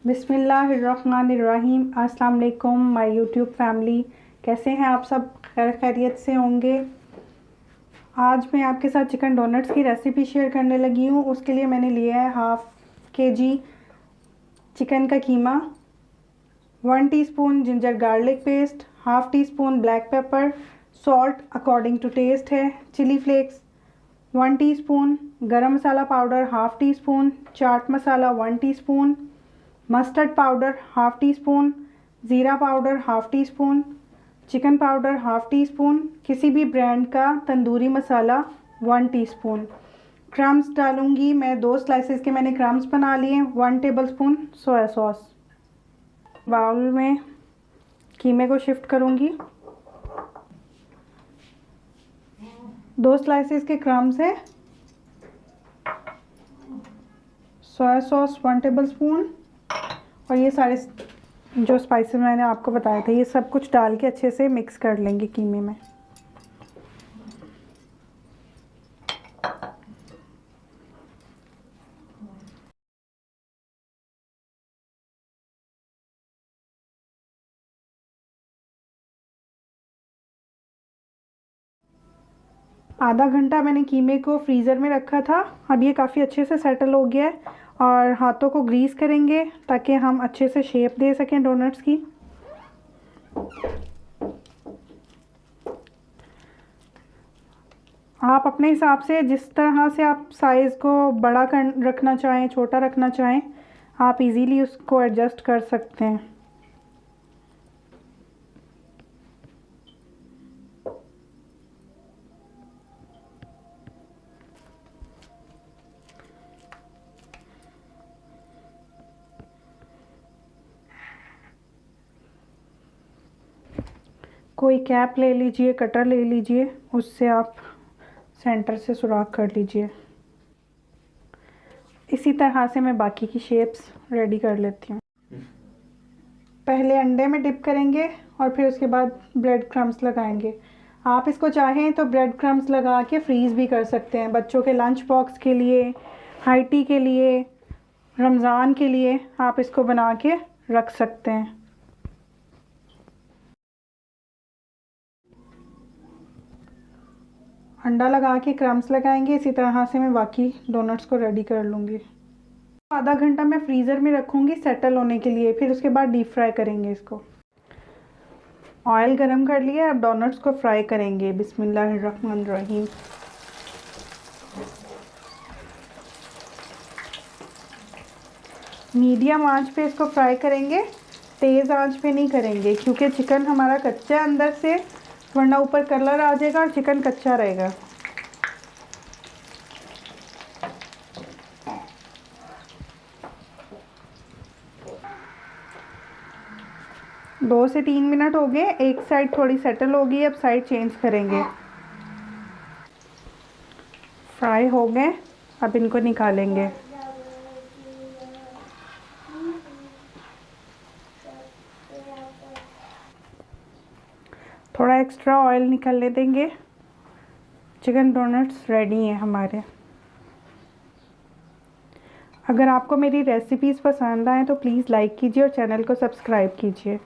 बिस्मिल्लाहिर्रहमानिर्रहीम। अस्सलाम वालेकुम माय यूट्यूब फैमिली। कैसे हैं आप सब? खैर खैरियत से होंगे। आज मैं आपके साथ चिकन डोनट्स की रेसिपी शेयर करने लगी हूँ। उसके लिए मैंने लिया है हाफ़ केजी चिकन का कीमा, 1 teaspoon ginger garlic paste, half tea spoon black pepper, salt according to taste है, chilli flakes 1 teaspoon, garam masala powder half tea spoon, chaat masala 1 teaspoon, mustard powder half tea spoon, ज़ीरा powder half tea spoon, chicken powder half tea spoon, किसी भी brand का tandoori masala 1 teaspoon. Crumbs डालूंगी मैं, 2 slices के मैंने crumbs बना लिए, 1 टेबलस्पून सोया सॉस। बाउल में कीमे को शिफ्ट करूंगी। 2 स्लाइसेस के क्रम्स है, सोया सॉस 1 टेबलस्पून और ये सारे जो स्पाइसेस मैंने आपको बताए थे ये सब कुछ डाल के अच्छे से मिक्स कर लेंगे कीमे में। आधा घंटा मैंने कीमे को फ्रीज़र में रखा था। अब ये काफ़ी अच्छे से सेटल हो गया है और हाथों को ग्रीस करेंगे ताकि हम अच्छे से शेप दे सकें डोनट्स की। आप अपने हिसाब से जिस तरह से आप साइज़ को बड़ा कर रखना चाहें, छोटा रखना चाहें, आप इजीली उसको एडजस्ट कर सकते हैं। कोई कैप ले लीजिए, कटर ले लीजिए, उससे आप सेंटर से सुराख कर लीजिए। इसी तरह से मैं बाकी की शेप्स रेडी कर लेती हूँ। पहले अंडे में डिप करेंगे और फिर उसके बाद ब्रेड क्रम्स लगाएंगे। आप इसको चाहें तो ब्रेड क्रम्स लगा के फ्रीज़ भी कर सकते हैं। बच्चों के लंच बॉक्स के लिए, हाई टी के लिए, रमज़ान के लिए आप इसको बना के रख सकते हैं। अंडा लगा के क्रम्स लगाएंगे। इसी तरह से मैं बाकी डोनट्स को रेडी कर लूँगी। आधा घंटा मैं फ्रीज़र में रखूँगी सेटल होने के लिए, फिर उसके बाद डीप फ्राई करेंगे इसको। ऑयल गरम कर लिया, अब डोनट्स को फ्राई करेंगे। बिस्मिल्लाहिर्रहमानिर्रहीम। मीडियम आंच पे इसको फ्राई करेंगे, तेज़ आंच पे नहीं करेंगे क्योंकि चिकन हमारा कच्चा है अंदर से, वरना ऊपर कलर आ जाएगा और चिकन कच्चा रहेगा। दो से 3 मिनट हो गए, एक साइड थोड़ी सेटल हो गई, अब साइड चेंज करेंगे। फ्राई हो गए, अब इनको निकालेंगे। थोड़ा एक्स्ट्रा ऑयल निकलने देंगे। चिकन डोनट्स रेडी हैं हमारे। अगर आपको मेरी रेसिपीज़ पसंद आए तो प्लीज़ लाइक कीजिए और चैनल को सब्सक्राइब कीजिए।